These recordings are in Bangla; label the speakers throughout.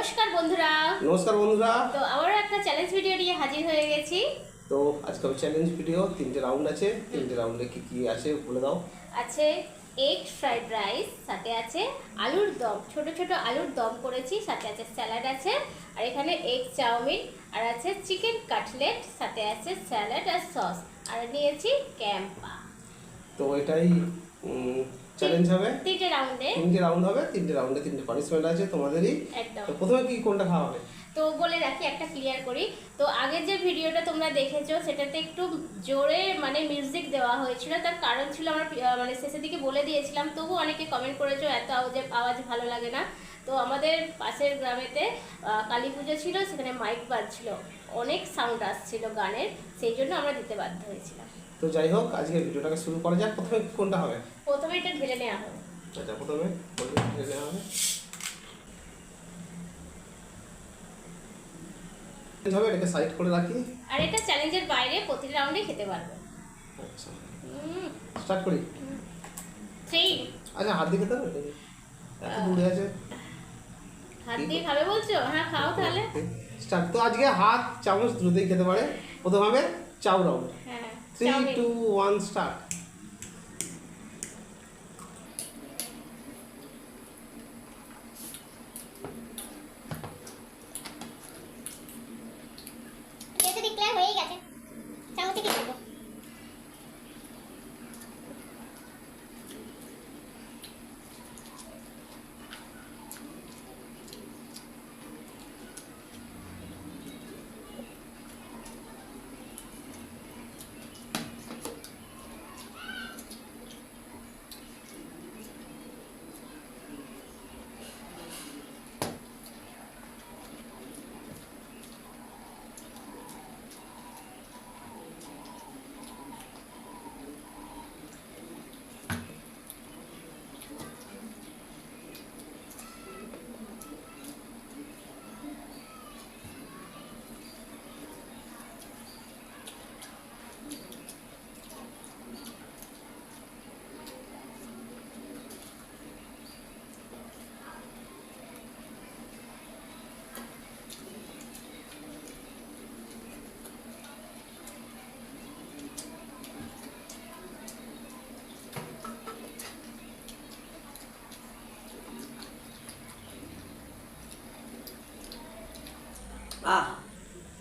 Speaker 1: নমস্কার বন্ধুরা। তো আবারও একটা চ্যালেঞ্জ ভিডিও নিয়ে হাজির হয়ে গেছি।
Speaker 2: তো আজকে চ্যালেঞ্জ ভিডিও, তিনটে রাউন্ড আছে। তিনটে রাউন্ডে কি কি আছে বলে দাও।
Speaker 1: আছে এগ ফ্রাইড রাইস, সাথে আছে আলুর দম, ছোট ছোট আলুর দম করেছি, সাথে আছে স্যালাড আছে, আর এখানে এগ চাউমিন, আর আছে চিকেন কাটলেট, সাথে আছে স্যালাড আর সস, আর নিয়েছি ক্যাম্পা।
Speaker 2: তো এটাই চ্যালেঞ্জ হবে।
Speaker 1: তিনটে রাউন্ড হবে।
Speaker 2: তিনটে রাউন্ডে তিনটে পানিশমেন্ট আছে তোমাদেরই।
Speaker 1: একদম।
Speaker 2: তো প্রথমে কি কোনটা খাওয়া হবে?
Speaker 1: তো বলে রাখি, একটা ক্লিয়ার করি। তো আগের যে ভিডিওটা তোমরা দেখেছো সেটাতে একটু জোরে মানে মিউজিক দেওয়া হয়েছিল, তার কারণ ছিল আমরা মানে শেষের দিকে বলে দিয়েছিলাম, তবু অনেকে কমেন্ট করেছো এত আওয়াজ ভালো লাগে না। তো আমাদের পাশের গ্রামেতে কালী পুজো ছিল, সেখানে মাইক বাজছিল, অনেক সাউন্ড আসছিল গানের, সেই জন্য আমরা দিতে বাধ্য হয়েছিলাম।
Speaker 2: তো যাই হোক, আজকে ভিডিওটাকে শুরু করা যাক। প্রথমে কোনটা হবে?
Speaker 1: প্রথমে এটা ঢেলে নেওয়া হবে।
Speaker 2: আচ্ছা, প্রথমে ঢেলে নেওয়া হবে। এটাকে সাইড করে রাখি।
Speaker 1: আর এটা চ্যালেঞ্জের বাইরে, প্রতি রাউন্ডে খেতে পারবে।
Speaker 2: আচ্ছা, স্টার্ট করি।
Speaker 1: 3।
Speaker 2: আচ্ছা, হাত দিয়ে খেতে হবে? এত দূরে আছে,
Speaker 1: হাত দিয়ে খাবে বলছো? হ্যাঁ, খাও তাহলে।
Speaker 2: স্টার্ট। তো আজকে হাত চামচ দুটোই খেতে পারে। প্রথম হবে চাউ রাউন্ড।
Speaker 1: হ্যাঁ,
Speaker 2: 3, 2, 1 স্টার্ট।
Speaker 1: হয়ে গেছে, চামচে কি করবো?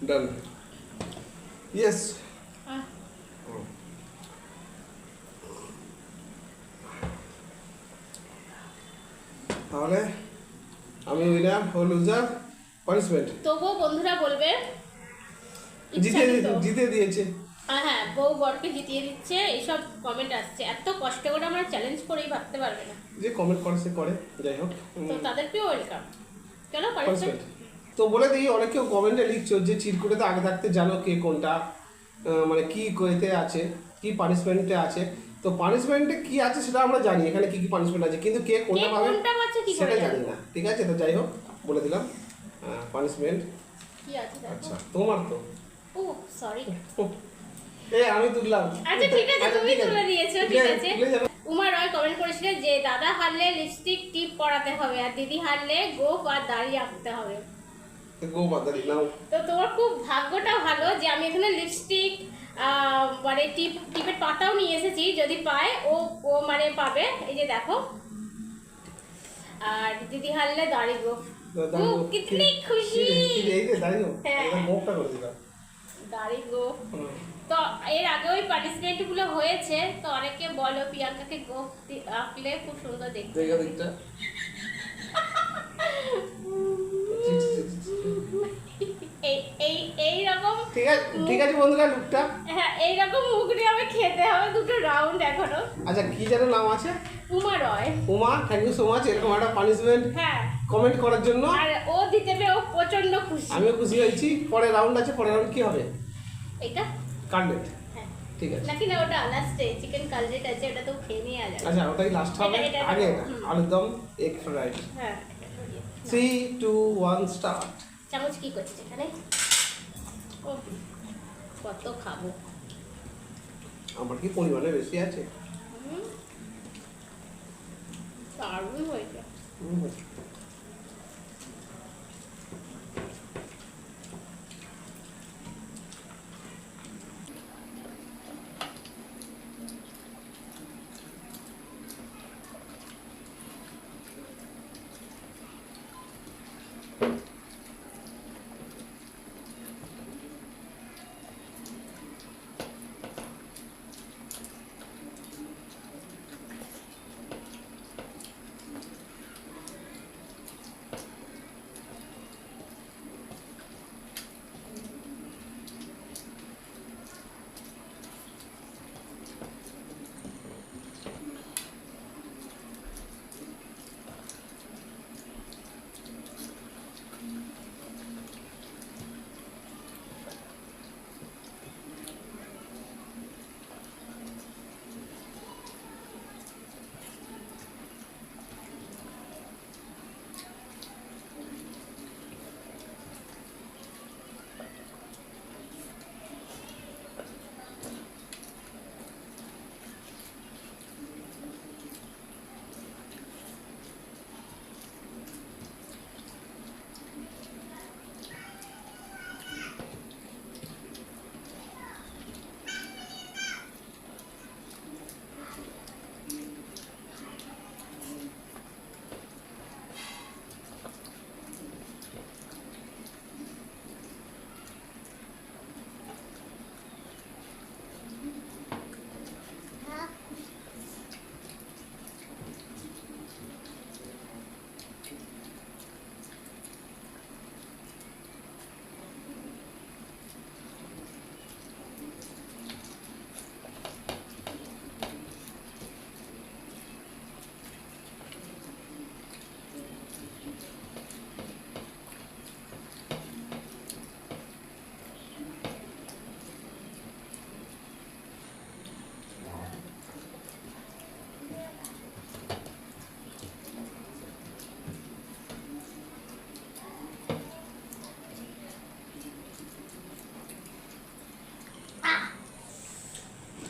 Speaker 2: Done. Yes. তাহলে আমি উইনার, ও লুজার, পানিশমেন্ট।
Speaker 1: তবুও বন্ধুরা বলবে
Speaker 2: জিতে দিয়েছে।
Speaker 1: হ্যাঁ, বউ বরকে জিতিয়ে দিচ্ছে, এইসব কমেন্ট আসছে। এত কষ্ট করে আমরা চ্যালেঞ্জ করেই ভাবতে পারবে না।
Speaker 2: যে কমেন্ট করে সে করে, যাই হোক।
Speaker 1: তো তাদেরকেও ওয়েলকাম। চলো পানিশমেন্ট।
Speaker 2: তো বলে দিই, অনেকেও কমেন্টে লিখছো যে চিরকুটেতে আগে থাকতে জানো কে কোনটা মানে কি কইতে আছে, কি পানিশমেন্টে আছে। তো পানিশমেন্টে কি আছে সেটা আমরা জানি, এখানে কি কি পানিশমেন্ট আছে, কিন্তু কে কোনটা পাবে সেটা জানি না। ঠিক আছে, তো যাই হোক বলে দিলাম পানিশমেন্ট
Speaker 1: কি আছে।
Speaker 2: আচ্ছা, তোমার তো
Speaker 1: ও সরি,
Speaker 2: আমি তুললাম।
Speaker 1: আচ্ছা ঠিক আছে, তুমি তুলে দিয়েছো। ঠিক আছে। উমা রয় কমেন্ট করেছিল যে দাদা হারলে লিপস্টিক টিপ করাতে হবে, আর দিদি হারলে গোপ আর দাড়ি আঁকতে হবে। তো তোমার খুব ভাগ্যটা ভালো যে আমি এখানে লিপস্টিক মানে টিপের পাতাও নিয়ে এসেছি, যদি পায় ও মানে পাবে। এই যে দেখো। আর দিদি হারলে দাড়ি গোপ। কিতনি খুশি। দাড়ি গোপ। তো এর আগে ওই পানিশমেন্ট গুলো হয়েছে, তো অনেকে বলো প্রিয়াঙ্কাকে গোপ আঁকলে খুব সুন্দর দেখতে। এইরকম
Speaker 2: ঠিক আছে বন্ধুরা, লুকটা
Speaker 1: হ্যাঁ এইরকম মুখ নিয়ে আমি খেতে হবে দুটো রাউন্ড এখনো।
Speaker 2: আচ্ছা, কি যেন নাম আছে?
Speaker 1: Uma Roy.
Speaker 2: Uma, thank you so much এরকম একটা পানিশমেন্ট
Speaker 1: হ্যাঁ
Speaker 2: কমেন্ট করার জন্য।
Speaker 1: আর ও দিতে পেরে ও প্রচন্ড খুশি।
Speaker 2: আমিও খুশি হয়েছি। পরের রাউন্ড আছে, পরের রাউন্ড কি হবে?
Speaker 1: এটা
Speaker 2: কাটলেট।
Speaker 1: হ্যাঁ
Speaker 2: ঠিক আছে,
Speaker 1: নাকি না ওটা লাস্টে চিকেন কাটলেট আছে, ওটা তো খেয়ে নিয়ে যাবে।
Speaker 2: আচ্ছা ওটাই লাস্ট হবে। আগে আলুর দম, এগ ফ্রাইড।
Speaker 1: হ্যাঁ
Speaker 2: 3, 2, 1 স্টার্ট।
Speaker 1: চামচ কি করছিস এখানে? ও কত খাবো,
Speaker 2: আমার কি পরিমাণে বেশি আছে?
Speaker 1: দারুণ হয়েছে।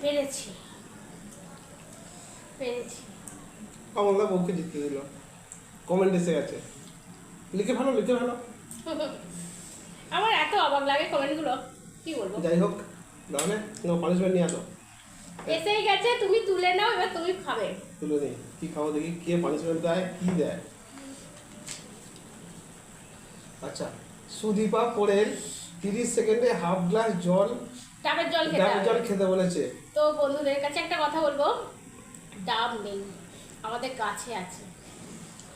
Speaker 1: পেরেছি পেরেছি।
Speaker 2: কমলদা বউকে জিততে দিল, কমেন্ট এসে গেছে, লিখে ভালো লিখে ভালো।
Speaker 1: আমার এত অবাক লাগে কমেন্টগুলো, কি বলবো।
Speaker 2: যাই হোক, তাহলে নো পানিশমেন্ট নিয়ে আসো।
Speaker 1: এসেই গেছে, তুমি তুলে নাও, এবার তুমি খাবে।
Speaker 2: তুলে নিই, কি খাবো দেখি, কে পানিশমেন্ট দেয়, কি দেয়। আচ্ছা, সুদীপা পোড়েল 30 সেকেন্ডে হাফ গ্লাস জল,
Speaker 1: ডাবের জল খেতে
Speaker 2: ডাবের
Speaker 1: হবে।
Speaker 2: জল খেতে বলেছে।
Speaker 1: তো বন্ধুদের কাছে একটা কথা বলবো, ডাব নেই, আমাদের গাছে আছে,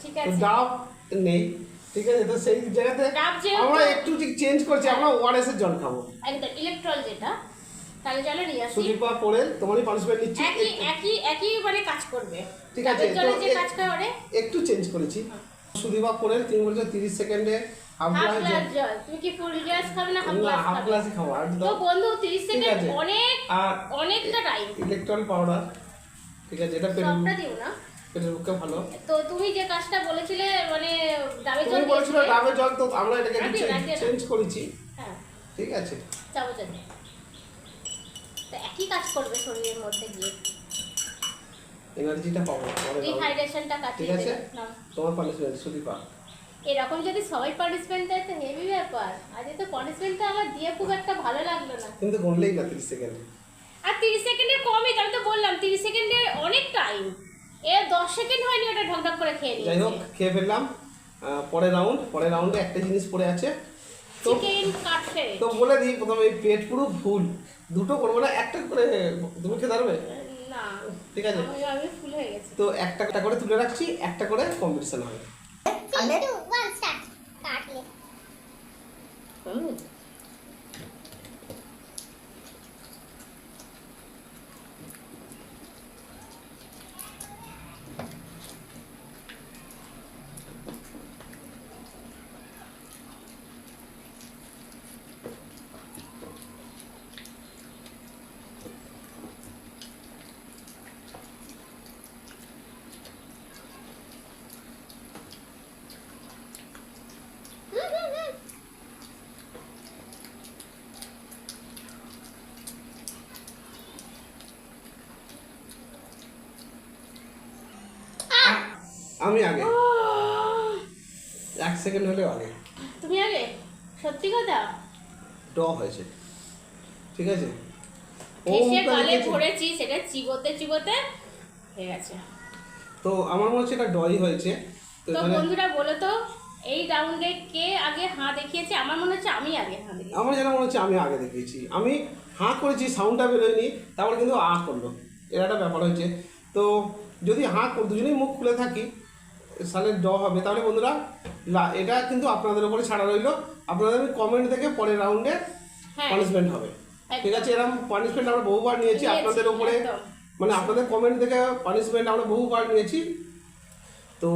Speaker 1: ঠিক
Speaker 2: তো
Speaker 1: আছে।
Speaker 2: ডাব নেই, ঠিক আছে, তো সেই জায়গাতে
Speaker 1: ডাব যেহেতু-
Speaker 2: আমরা একটু ঠিক চেঞ্জ করছি, আমরা ওআরএস এর জল খাবো।
Speaker 1: একদম ইলেকট্রল যেটা, তাহলে চলো নিয়ে আসি।
Speaker 2: সুদীপা পোড়েল তোমারই পানিশমেন্ট নিচ্ছি।
Speaker 1: একই মানে কাজ করবে,
Speaker 2: ঠিক আছে,
Speaker 1: ডাবের জলে
Speaker 2: তো
Speaker 1: যে কাজ করে
Speaker 2: একটু চেঞ্জ করেছি। সুদীপা পোড়েল তুমি বলছো 30 সেকেন্ডে হাফ
Speaker 1: হাফ
Speaker 2: গ্লাস
Speaker 1: গ্লাস
Speaker 2: জল।
Speaker 1: জল। তুমি কি ফুল গ্লাস খাবে না হাফ
Speaker 2: না,
Speaker 1: গ্লাস
Speaker 2: হাফ
Speaker 1: খাবে?
Speaker 2: গ্লাসই খাবো। আর
Speaker 1: তো বন্ধু 30
Speaker 2: ঠিক
Speaker 1: সেকেন্ড
Speaker 2: আছে।
Speaker 1: অনেক
Speaker 2: আর
Speaker 1: অনেকটা টাইম।
Speaker 2: ইলেকট্রল পাউডার, ঠিক আছে, এটা
Speaker 1: সবটা দিও না।
Speaker 2: পেটের পক্ষে ভালো।
Speaker 1: তো তুমি যে কাজটা বলেছিলে মানে ডাবের জল
Speaker 2: তুমি বলেছিলে
Speaker 1: দিয়েছিলে।
Speaker 2: ডাবের জল, তো আমরা এটাকে
Speaker 1: রাখি না।
Speaker 2: চেঞ্জ করেছি,
Speaker 1: হ্যাঁ,
Speaker 2: ঠিক আছে।
Speaker 1: চামচ আছে। তো একই কাজ করবে শরীরের মধ্যে গিয়ে,
Speaker 2: এনার্জিটা পাবো পরে দাও।
Speaker 1: ডিহাইড্রেশনটা
Speaker 2: ঠিক
Speaker 1: কাটিয়ে
Speaker 2: আছে,
Speaker 1: দেবে। নাও।
Speaker 2: তোমার পানিশমেন্ট সুদীপা।
Speaker 1: এরকম যদি সবাই পানিশমেন্ট দেয় তো হেভি ব্যাপার। আজ তো পানিশমেন্টটা আমার দিয়ে খুব একটা ভালো লাগলো না।
Speaker 2: কিন্তু গুনলেই না 30 সেকেন্ড।
Speaker 1: আর 30 সেকেন্ডের কমই, আমি তো বললাম 30 সেকেন্ডের অনেক টাইম। এ 10 সেকেন্ড হয়নি, ওটা ঢকঢক করে খেয়ে
Speaker 2: যাই হোক,
Speaker 1: নিয়েছে।
Speaker 2: খেয়ে ফেললাম। পরের রাউন্ডে একটা জিনিস পড়ে আছে, তো
Speaker 1: চিকেন কাটছে।
Speaker 2: তো বলে দিই প্রথমে, এই পেট পুরো ফুল, দুটো করবো না, একটা করে তুমি খেতে পারবে?
Speaker 1: না,
Speaker 2: ঠিক আছে,
Speaker 1: আমি ফুল হয়ে গেছি।
Speaker 2: তো একটা করে তুলে রাখছি, একটা করে কম্পিটিশন হবে।
Speaker 3: 3, 2, 1, start. Cutlet.
Speaker 2: আমি আগে, 1 সেকেন্ড হলেও আগে।
Speaker 1: তুমি আগে? সত্যি কথা?
Speaker 2: ড হয়েছে, ঠিক আছে।
Speaker 1: এসে
Speaker 2: ওমটা
Speaker 1: গালে
Speaker 2: লিখেছে।
Speaker 1: ভরেছি, সেটা চিবোতে চিবোতে হয়ে গেছে।
Speaker 2: তো আমার মনে হচ্ছে এটা ডই হয়েছে। তো
Speaker 1: তো
Speaker 2: এখানে
Speaker 1: বন্ধুরা বলো তো, এই রাউন্ডে কে আগে হাঁ দেখিয়েছে? আমার মনে হচ্ছে আমি আগে হাঁ দেখিয়েছি।
Speaker 2: আমার যেন মনে হচ্ছে আমি আগে দেখিয়েছি, আমি হাঁ করেছি, সাউন্ডটা বেরোয়নি, তারপরে কিন্তু আ করলো, এর একটা ব্যাপার হয়েছে। তো যদি হাঁ দুজনেই মুখ খুলে থাকি, সালের ড হবে, তাহলে বন্ধুরা এটা কিন্তু আপনাদের উপরে ছাড়া রইলো। আপনাদের আমি কমেন্ট দেখে পরের রাউন্ডে
Speaker 1: হ্যাঁ,
Speaker 2: পানিশমেন্ট হবে, ঠিক আছে। এরকম পানিশমেন্ট আমরা বহুবার নিয়েছি আপনাদের উপরে,
Speaker 1: একদম।
Speaker 2: মানে আপনাদের কমেন্ট দেখে পানিশমেন্ট আমরা বহুবার নিয়েছি। তো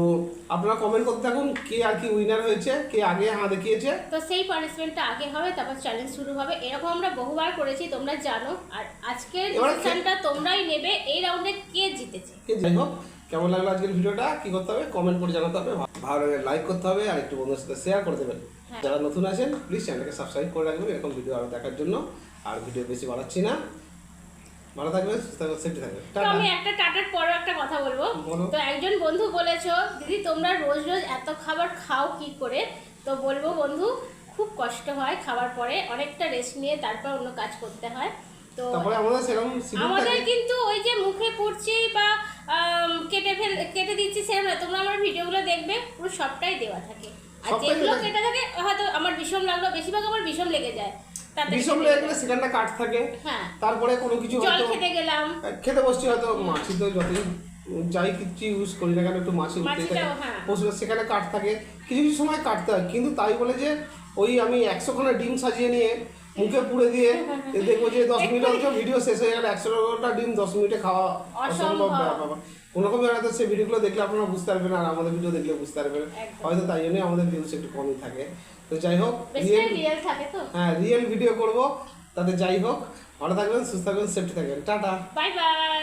Speaker 2: আপনারা কমেন্ট করতে থাকুন, কে আর কি উইনার হয়েছে, কে আগে হাঁ দেখিয়েছে।
Speaker 1: তো সেই পানিশমেন্টটা আগে হবে, তারপর চ্যালেঞ্জ শুরু হবে। এরকম আমরা বহুবার করেছি, তোমরা জানো। আর আজকের
Speaker 2: এবার
Speaker 1: ডিসিশনটা তোমরাই নেবে, এই রাউন্ডে কে জিতেছে।
Speaker 2: যাই হোক, কেমন লাগলো আজকের ভিডিওটা, কি করতে হবে কমেন্ট করে জানাতে হবে, ভালো লাগলে লাইক করতে হবে, আর একটু বন্ধুদের সাথে শেয়ার করে দেবেন।
Speaker 1: হ্যাঁ।
Speaker 2: যারা নতুন আছেন প্লিজ চ্যানেলটাকে সাবস্ক্রাইব করে রাখবেন এরকম ভিডিও আরও দেখার জন্য। আর ভিডিও বেশি বাড়াচ্ছি না, ভালো থাকবেন, সুস্থ থাকবেন, সেফটি থাকবেন।
Speaker 1: তো আমি একটা টাটার পরও একটা কথা বলবো।
Speaker 2: বলো।
Speaker 1: তো একজন বন্ধু বলেছো, দিদি তোমরা রোজ রোজ এত খাবার খাও কি করে? তো বলবো বন্ধু, খুব কষ্ট হয় খাবার পরে, অনেকটা রেস্ট নিয়ে তারপর অন্য কাজ করতে হয়। তো
Speaker 2: তারপরে আমাদের সেরকম শিডিউল
Speaker 1: আমাদের
Speaker 2: থাকে।
Speaker 1: কিন্তু ওই যে মুখে পড়ছি বা কেটে দিচ্ছি সেরকম না। তোমরা আমার ভিডিওগুলো দেখবে, পুরো সবটাই দেওয়া থাকে। আর
Speaker 2: সবটাই
Speaker 1: যেগুলো
Speaker 2: দেওয়া থাকে।
Speaker 1: কেটে থাকে হয়তো আমার বিষম লাগলো, বেশিরভাগ আমার বিষম লেগে যায়, তাতে
Speaker 2: বিষম লেগে গেলে সেখানটা কাট থাকে।
Speaker 1: হ্যাঁ,
Speaker 2: তারপরে কোনো কিছু
Speaker 1: জল
Speaker 2: হয়তো
Speaker 1: খেতে গেলাম,
Speaker 2: খেতে বসছি, হয়তো মাছি তো যতই যাই কিছু ইউজ করি না কেন, একটু মাছি উঠতেই থাকে,
Speaker 1: মাছিটাও, হ্যাঁ।
Speaker 2: পশু সেখানে কাট থাকে, কিছু কিছু সময় কাটতে হয়। কিন্তু তাই বলে যে ওই আমি 100খানা ডিম সাজিয়ে নিয়ে মুখে পুড়ে দিয়ে দেখবো যে 10 মিনিট অন্তর ভিডিও শেষ হয়ে গেল, 100টা ডিম 10 মিনিটে খাওয়া অসম্ভব ব্যাপার। কোনোরকম হয়তো সেই ভিডিওগুলো দেখলে আপনারা বুঝতে পারবেন, আর আমাদের ভিডিও দেখলে বুঝতে পারবেন,
Speaker 1: একদম।
Speaker 2: হয়তো তাই জন্যই আমাদের ভিউজ একটু কমই থাকে। তো যাই হোক,
Speaker 1: বেশিরভাগ রিয়েল থাকে তো।
Speaker 2: হ্যাঁ, রিয়েল ভিডিও করব, তাতে যাই হোক, ভালো থাকবেন, সুস্থ থাকবেন, সেফটি থাকবেন, টাটা।
Speaker 1: Bye bye.